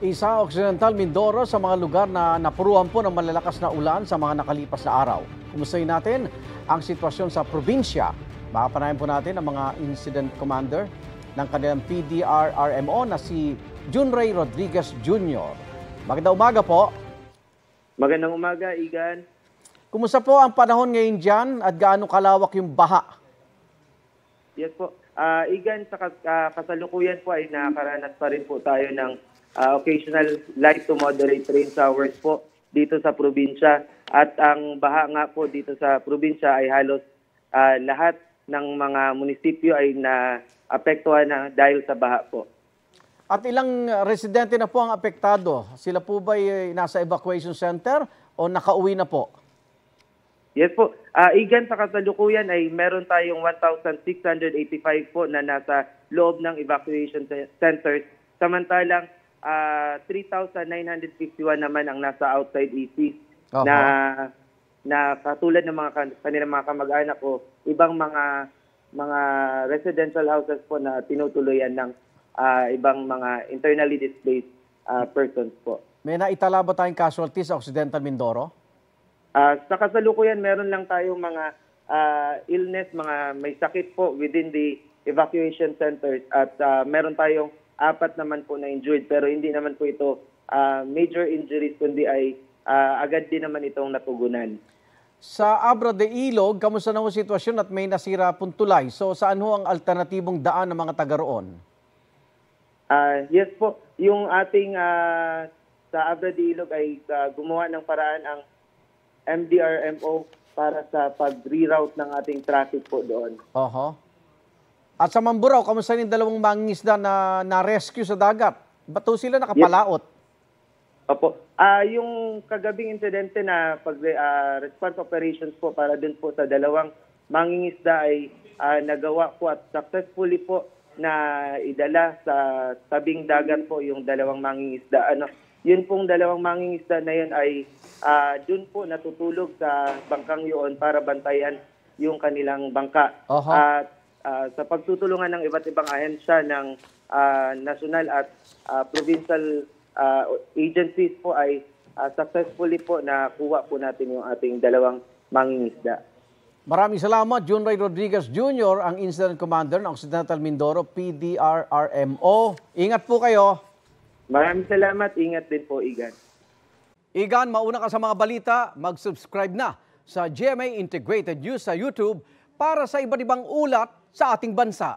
Isa Occidental Mindoro sa mga lugar na napuruhan po ng malalakas na ulan sa mga nakalipas na araw. Kumustahin natin ang sitwasyon sa probinsya. Makapanayan po natin ang mga incident commander ng kanilang PDRRMO na si Junray Rodriguez Jr. Magandang umaga po. Magandang umaga, Igan. Kumusta po ang panahon ngayon dyan at gaano kalawak yung baha? Yes po. Igan, sa kasalukuyan po ay nakakaranas pa rin po tayo ng occasional light to moderate rain showers po dito sa probinsya. At ang baha nga po dito sa probinsya ay halos lahat ng mga munisipyo ay naapektuhan na dahil sa baha po. At ilang residente na po ang apektado? Sila po ba ay nasa evacuation center o nakauwi na po? Yes po. Igan, sa kasalukuyan ay meron tayong 1,685 po na nasa loob ng evacuation centers. Samantalang 3,951 naman ang nasa outside EC na katulad ng kanilang mga kamag-anak o ibang mga residential houses po na tinutuluyan ng ibang mga internally displaced persons po. May naitala ba tayong casualties sa Occidental Mindoro? Sa kasalukuyan, meron lang tayong mga illness, mga may sakit po within the evacuation centers at meron tayong 4 naman po na injured pero hindi naman po ito major injuries kundi ay agad din naman itong natugunan. Sa Abra de Ilog, kamusta na ho sitwasyon at may nasira pong tulay? So saan ho ang alternatibong daan ng mga taga roon? Yes po, yung ating sa Abra de Ilog ay gumawa ng paraan ang MDRMO para sa pag-reroute ng ating traffic po doon. At sa Mamburao, kamusta yung dalawang mangingisda na rescue sa dagat? Ba't sila nakapalaot? Yes. Opo. Yung kagabing insidente na response operations po para dun po sa dalawang mangingisda ay nagawa po at successfully po na idala sa tabing dagat po yung dalawang mangingisda. Yun pong dalawang mangingisda na yun ay dun po natutulog sa bangkang yun para bantayan yung kanilang bangka. At sa pagtutulungan ng iba't ibang ahensya ng national at provincial agencies po ay successfully po nakuha po natin yung ating dalawang mangingisda. Maraming salamat, Junray Rodriguez Jr., ang Incident Commander ng Occidental Mindoro PDRRMO. Ingat po kayo. Maraming salamat. Ingat din po, Igan. Igan, mauna ka sa mga balita, mag-subscribe na sa GMA Integrated News sa YouTube para sa iba't ibang ulat sa ating bansa.